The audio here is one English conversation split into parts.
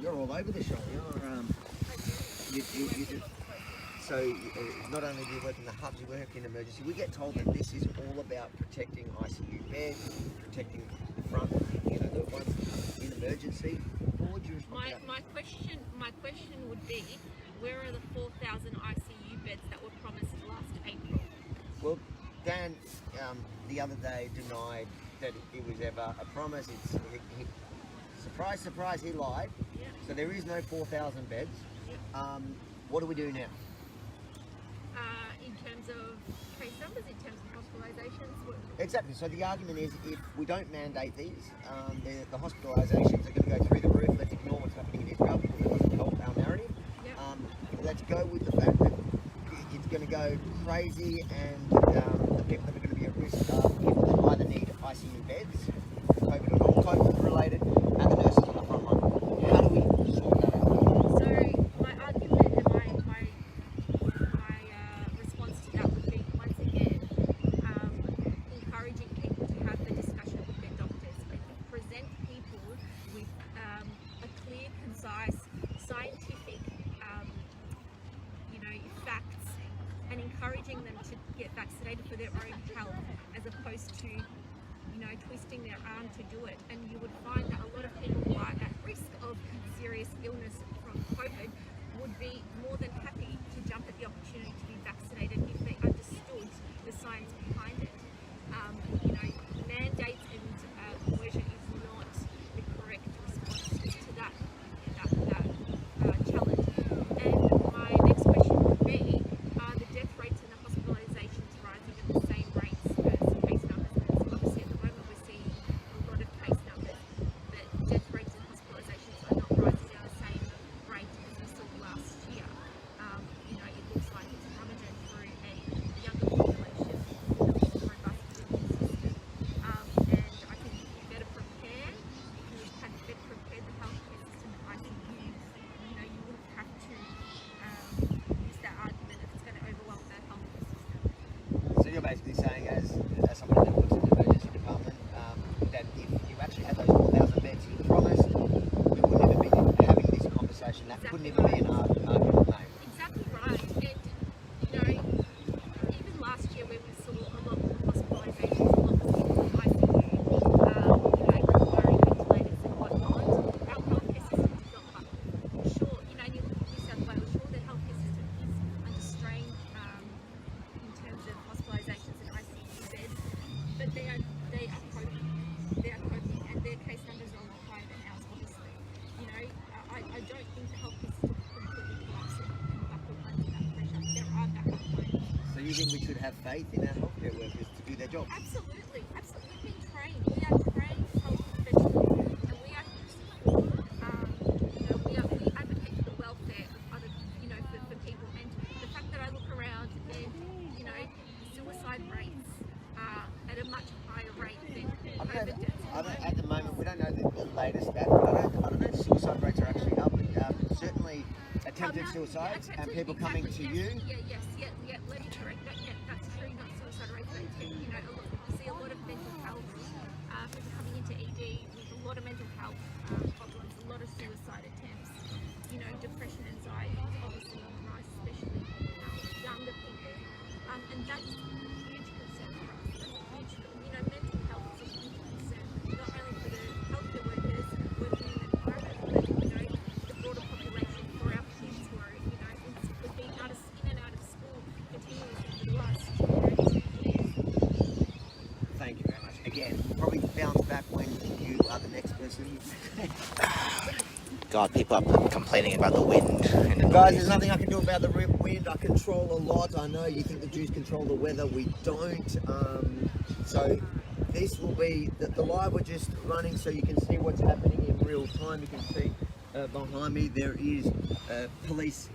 you're all over the shop. So not only do you work in the hubs, you work in emergency. We get told that this is all about protecting ICU beds, protecting the front, the ones in emergency. What would you respond to that? My question would be, where are the 4,000 ICU beds that were promised last April? Well, Dan, the other day denied that it was ever a promise. Surprise, surprise, he lied. Yeah. So there is no 4,000 beds. Yeah. What do we do now? In terms of case numbers, in terms of hospitalisations? Exactly. So the argument is, if we don't mandate these, the hospitalisations are going to go through the roof. Let's ignore what's happening in Israel because it doesn't help our narrative. Yep. Let's go with the fact that it's going to go crazy, and the people that are going to be at risk are people that either need ICU beds, COVID or non-COVID related, and the nurses on the front line. How do we sort that out? So my argument and my response to that would be, once again, encouraging people to have the discussion with their doctors and present people with a clear, concise, scientific, facts, and encouraging them to get vaccinated for their own health, as opposed to twisting their arm to do it. And you would find that a lot of people who are at risk of serious illness from COVID would be more than happy to jump at the opportunity to be vaccinated if they understood the science behind it. Mandates and coercion is not the correct response to that challenge. And my next question would be, are the death rates and the hospitalisations rising at the same rates as case numbers? So obviously at the moment we're seeing a lot of case numbers, but death rates and hospitalisations are not rising at the same rate as we saw last year. It looks like it's rummaging through a younger population with a more robust immune system. And I think if you better prepare, if you had better prepared the healthcare system at ICU, you wouldn't have to use that argument if it's going to overwhelm that healthcare system. So you're basically saying, as someone that works in the emergency department, that if you actually had those 4,000 beds you promised, we wouldn't even be having this conversation. That couldn't even be an argument made. Exactly right. And even last year when we saw a lot more hospitalisations, a lot more people in ICU, requiring ventilators and whatnot, our healthcare system did not buckle. Sure, and you look at New South Wales, sure, the healthcare system is under strain in terms of hospitalisations and ICU beds, but they are coping. They are coping, and their case numbers are a lot higher than ours, obviously. I don't think the healthcare system completely collapsed and buckled under that pressure. There are backup plans. So you think we should have faith in our healthcare workers to do their job? Absolutely, absolutely. We've been trained. We are trained health professionals, and we are here to support. We advocate for the welfare of other, for people. And the fact that I look around and suicide rates are at a much higher rate than COVID deaths. At the moment, we don't know the latest stat, but I don't know if suicide rates are actually up. Certainly attempted suicides and people coming to you. Let me correct that. Yeah, that's true. Not suicide rates, but we see a lot of mental health people coming into ED with a lot of mental health problems, a lot of suicide attempts. Depression, anxiety is obviously on the rise, especially younger people, and that's a huge concern for us. That's a huge, mental health is a huge concern, not only for the healthcare workers working in the environment, but the broader population, for our kids who are we've been in and out of school continuously for the last 2 years. Thank you very much. Again, probably bounce back when you are the next person. God, people are complaining about the wind. Guys, there's nothing I can do about the wind. I control a lot. I know you think the Jews control the weather. We don't. So this will be the live. We're just running so you can see what's happening in real time. You can see behind me there is police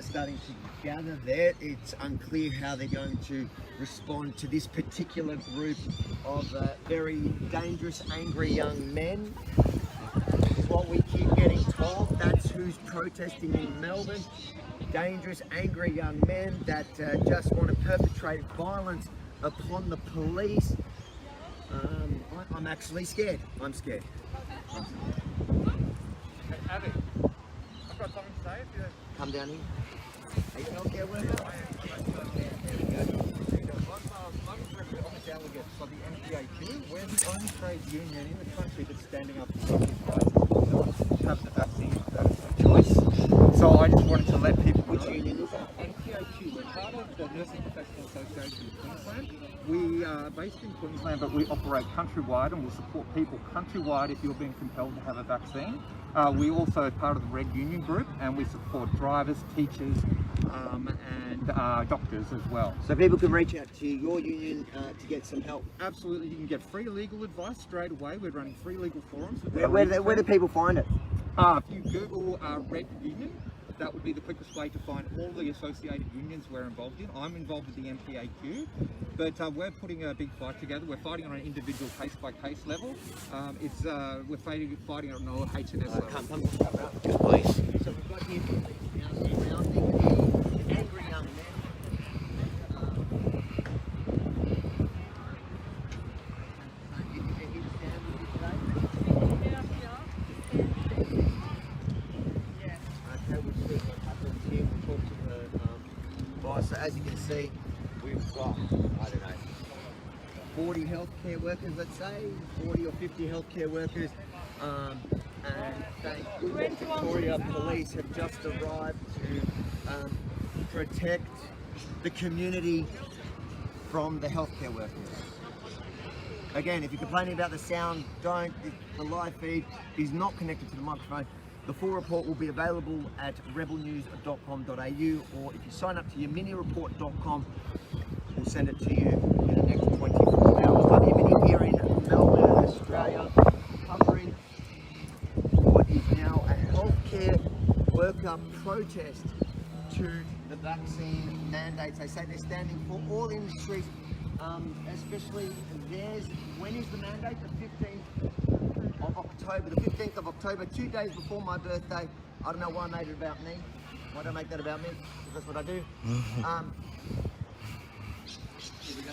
starting to gather there. It's unclear how they're going to respond to this particular group of very dangerous, angry young men. Is what we keep getting told. That's who's protesting in Melbourne. Dangerous, angry young men that just want to perpetrate violence upon the police. I'm actually scared. I'm scared. Hey, Abby. got something to say. If you Come down here. Are you a healthcare worker? I'm a representative delegate for the NPAQ. We're the only trade union in the country that's standing up for to have the vaccine choice. So I just wanted to let people. Which union is that? NPAQ, we're part of the Nursing Professional Association of Queensland. We are based in Queensland, but we operate countrywide and will support people countrywide if you're being compelled to have a vaccine. We also are part of the Red Union Group, and we support drivers, teachers, and doctors as well. So people can reach out to your union to get some help. Absolutely, you can get free legal advice straight away. We're running free legal forums. Where do people find it? If you Google Red Union, that would be the quickest way to find all the associated unions we're involved in. I'm involved with the MPAQ, but we're putting a big fight together. We're fighting on an individual case-by-case level. We're fighting on an H&S level. Come round. Please. So we've got here surrounding the angry young man. So as you can see, we've got, I don't know, 40 healthcare workers, let's say, 40 or 50 healthcare workers, and thank goodness Victoria Police have just arrived to protect the community from the healthcare workers. Again, if you're complaining about the sound, don't. The live feed is not connected to the microphone. The full report will be available at rebelnews.com.au, or if you sign up to your minireport.com, we'll send it to you in the next 24 hours. I'm Mini here in Melbourne, Australia, covering what is now a healthcare worker protest to the vaccine mandates. They say they're standing for all industries, especially theirs. When is the mandate? The 15th of October. The 15th of October, 2 days before my birthday. I don't know why I made it about me. Why don't I make that about me? That's what I do. Here we go.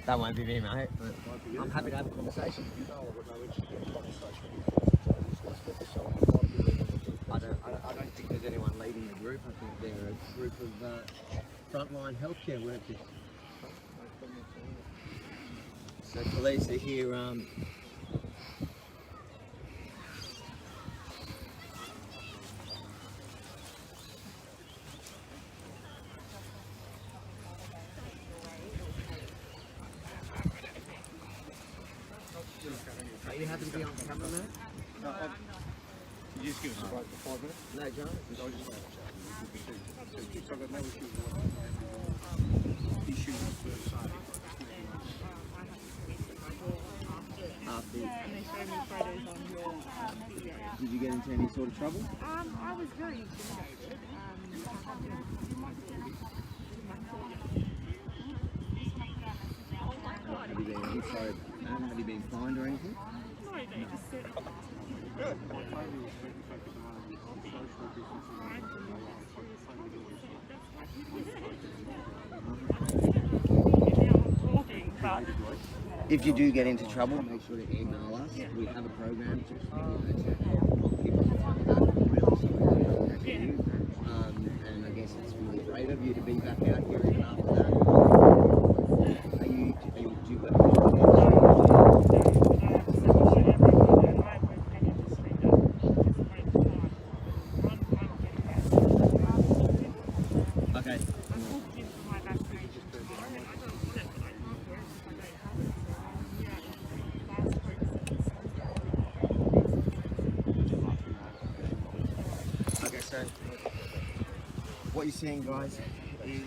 That won't be me, mate. But I'm happy to have a conversation. I don't think there's anyone leading the group. I think they're a group of frontline healthcare workers. So police are here. Are you happy to be on camera, mate? No, you just give us a break for 5 minutes. No, John. I've got no issues with After, And they showed me photos on your video. did you get into any sort of trouble? I was very intimidated. Have you been sorry? Have you been fined or anything? No, they just said If you do get into trouble, make sure to email us. We have a program to help people find out. Really sorry to contact you. And I guess it's really brave of you to be back out here even after that. Do you work? Okay. Okay, so what you're seeing, guys, is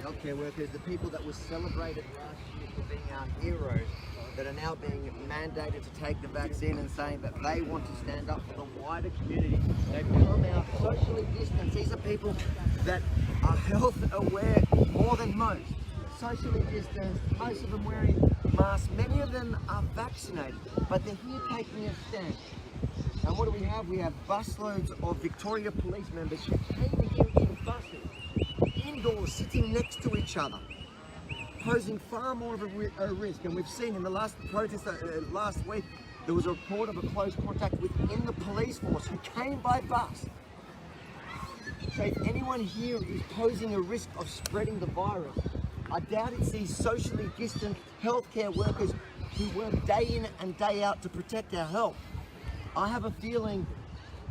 healthcare workers, the people that were celebrated last year for being our heroes, that are now being mandated to take the vaccine and saying that they want to stand up for the wider community. They've come out socially distanced. These are people that are health aware more than most. Socially distanced, most of them wearing masks, many of them are vaccinated, but they're here taking a stand. And what do we have? We have busloads of Victoria Police members who came here in buses, in indoors, sitting next to each other, posing far more of a risk. And we've seen in the last protest last week, there was a report of a close contact within the police force who came by bus. So if anyone here is posing a risk of spreading the virus, I doubt it's these socially distant healthcare workers who work day in and day out to protect our health. I have a feeling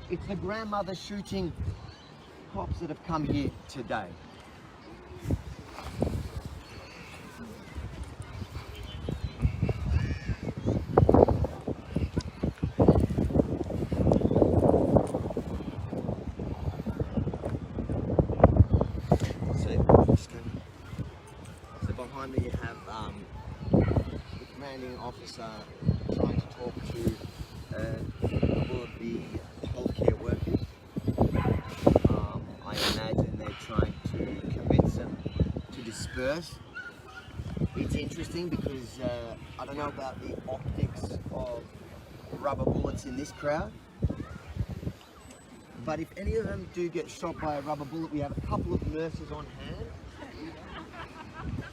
it's the grandmother shooting cops that have come here today. So behind me you have the commanding officer trying to talk to a couple of the healthcare workers. I imagine they're trying to convince them to disperse. It's interesting because I don't know about the optics of rubber bullets in this crowd, but if any of them do get shot by a rubber bullet, we have a couple of nurses on hand.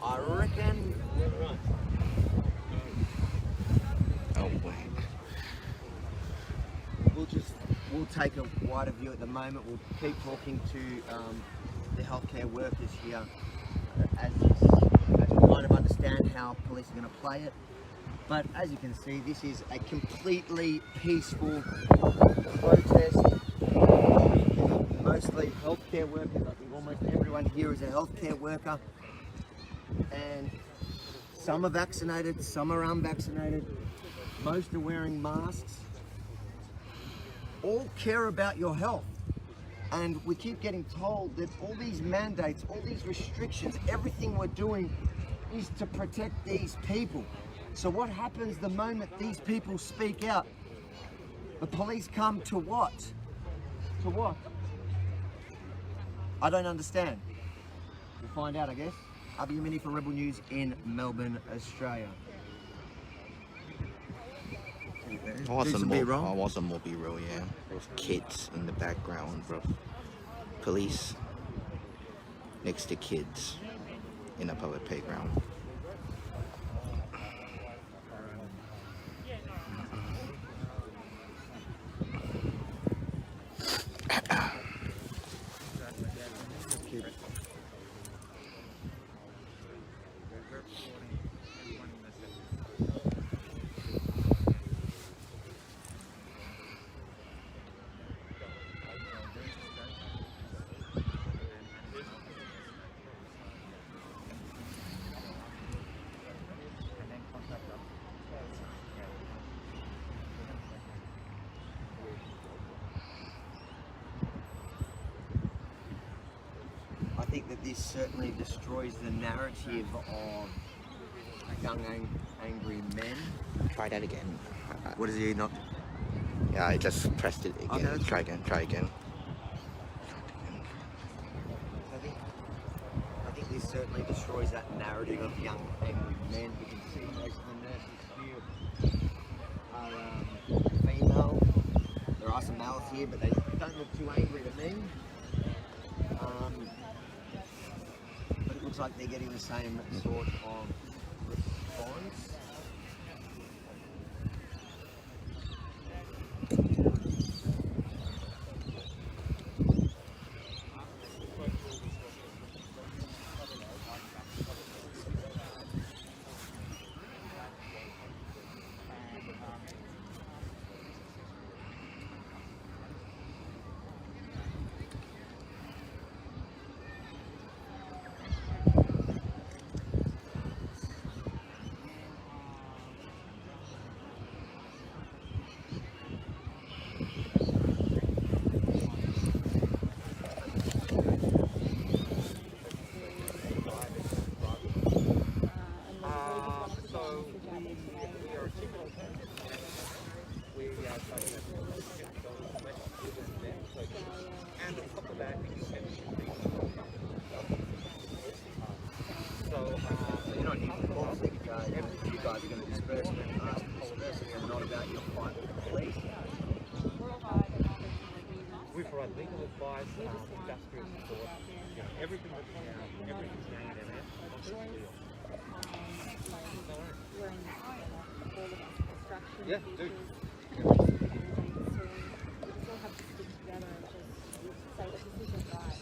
I reckon we're right. Oh wait. We'll take a wider view at the moment. We'll keep talking to the healthcare workers here as we kind of understand how police are going to play it. But as you can see, this is a completely peaceful protest. Mostly healthcare workers. I think almost everyone here is a healthcare worker. And some are vaccinated, some are unvaccinated. Most are wearing masks. All care about your health. And we keep getting told that all these mandates, all these restrictions, everything we're doing is to protect these people. So what happens the moment these people speak out? The police come to what? To what? I don't understand. We'll find out, I guess. Avi Mini for Rebel News in Melbourne, Australia. I want some more B-roll. B-roll, yeah. With kids in the background, bro. Police next to kids in a public playground. I think that this certainly destroys the narrative of young, angry men. Try that again. What is he not? Yeah, I just pressed it again. Okay. Try again. I think this certainly destroys that narrative of young, angry men. You can see most of the nurses here are female. There are some males here, but they don't look too angry to me. But it looks like they're getting the same sort of response. provide legal advice, industrial support, everything that everything's going in there. We're in all of us construction. Yeah, do. We just all have to stick together and just say that this isn't right.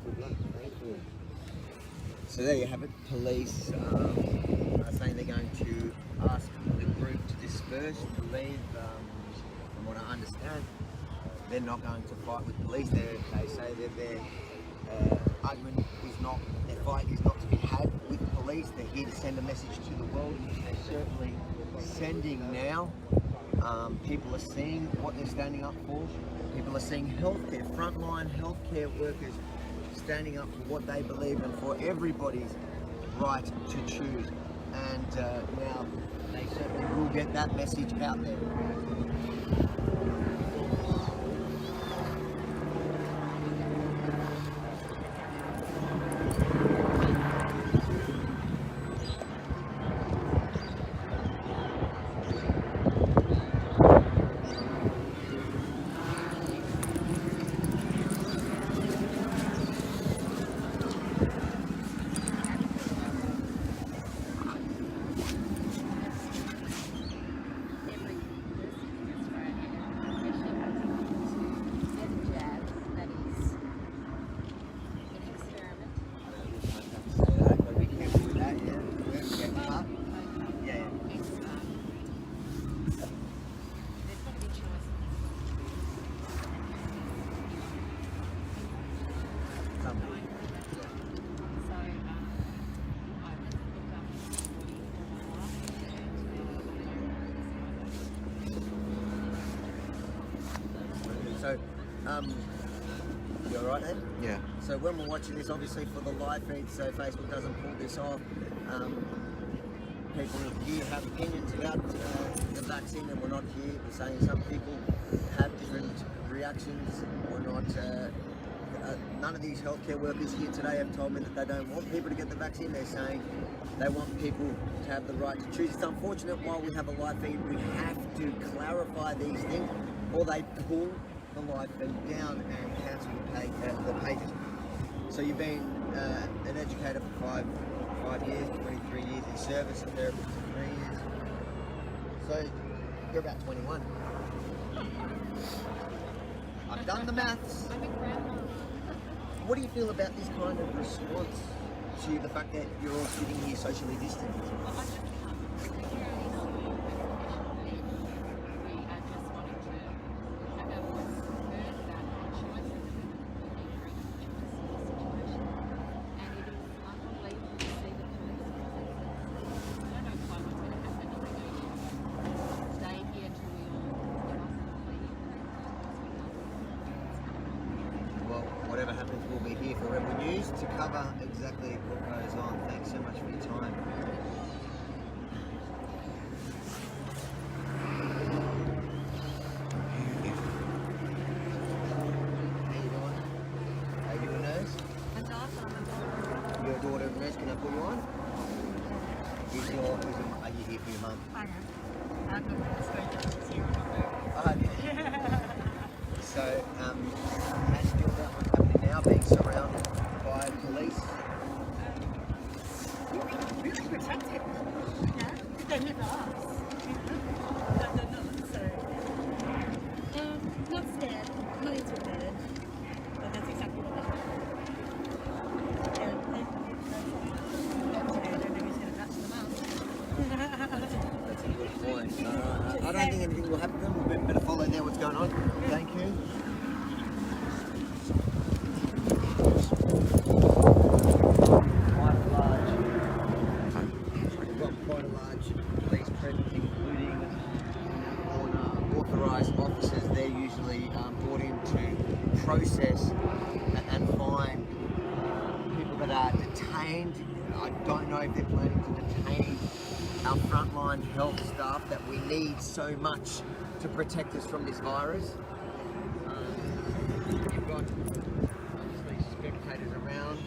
Good luck. Thank you. So there you have it. Police are saying they're going to ask the group to disperse, to leave. From what I understand, they're not going to fight with police. They say that their argument is not, their fight is not to be had with police. They're here to send a message to the world, which they're certainly sending now. People are seeing what they're standing up for. People are seeing healthcare, frontline healthcare workers standing up for what they believe and for everybody's right to choose. And now they certainly will get that message out there. So, you alright then? Yeah. So when we're watching this, obviously for the live feed, so Facebook doesn't pull this off, people here have opinions about the vaccine, and we're not here. We're saying some people have different reactions or not. None of these healthcare workers here today have told me that they don't want people to get the vaccine. They're saying they want people to have the right to choose. It's unfortunate while we have a live feed, we have to clarify these things, or they pull the live feed down and cancel the pages. So you've been an educator for five years, 23 years in service, a therapist for 3 years. So you're about 21. I've done the maths. I'm a grandma. What do you feel about this kind of response to the fact that you're all sitting here socially distant? Well, I just can't. We're only so professionally. We are just wanting to have our voice heard about our choices and completely freedom of choice in this situation. And it is unbelievable to see the police processes. I don't know quite what's going to happen. I think we should stay here till we all get off completely. Well, whatever happens, we'll be here for Rebel News to cover exactly what goes on. Thanks so much for your time. How you doing? Are you a nurse? I'm not, but I'm a daughter. You're a daughter of a nurse. Can I put you on? Are you here for your mum? I am. I'm not going to see her. Oh, okay. So, how do you feel about what's happening now, being surrounded by police? Really protected. Yeah? They live us. But they're not, so. Not scared. Not intimidated. But that's exactly what they do. Yeah, I don't think he's going to touch them up. That's a good point. I don't think anything will happen to them. We better follow there what's going on. Thank you. We've got quite a large police presence, including authorised officers. They're usually brought in to process and fine people that are detained. I don't know if they're planning to detain our frontline health staff that we need so much to protect us from this virus. You've got obviously spectators around,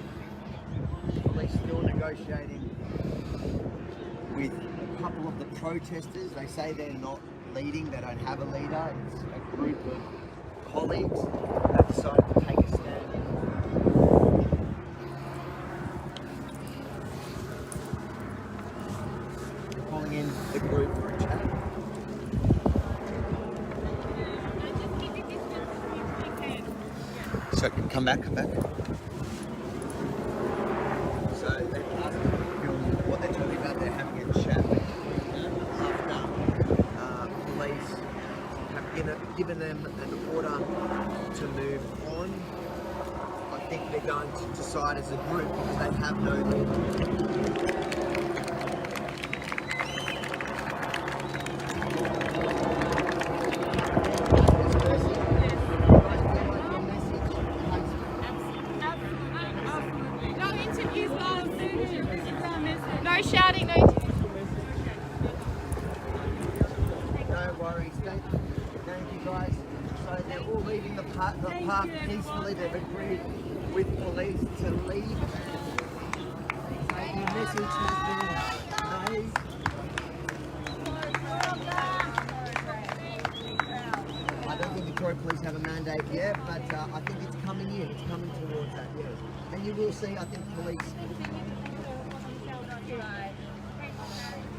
police still negotiating with a couple of the protesters. They say they're not leading, they don't have a leader. It's a group of colleagues have decided to take a stand. We're calling in the group for a chat. So come back. So they've asked me to film what they're talking about. They're having a chat after police have given them an order to move on. I think they're going to decide as a group because they have no leader. No interviews, no shouting, no interviews. No worries, thank you guys. So they're all leaving the park peacefully. They've agreed with police to leave. The message has been made. I don't think Victoria Police have a mandate yet, but I think it's coming in. It's coming towards that, yes. And you will see, I think, police.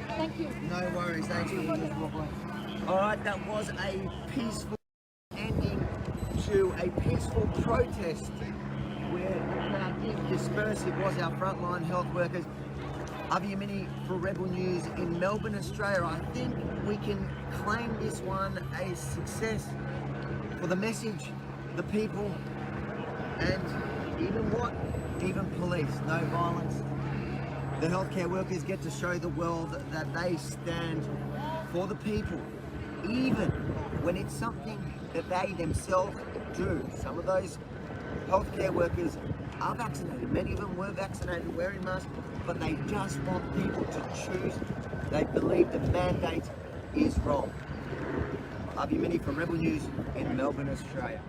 Thank you. No worries, thank you. Alright, that was a peaceful ending to a peaceful protest where the crowd did disperse. It was our frontline health workers. Avi Yamini for Rebel News in Melbourne, Australia. I think we can claim this one a success for the message, the people, and even police. No violence. The healthcare workers get to show the world that they stand for the people, even when it's something that they themselves do. Some of those healthcare workers are vaccinated. Many of them were vaccinated, wearing masks, but they just want people to choose. They believe the mandate is wrong. Avi Mini for Rebel News in Melbourne, Australia.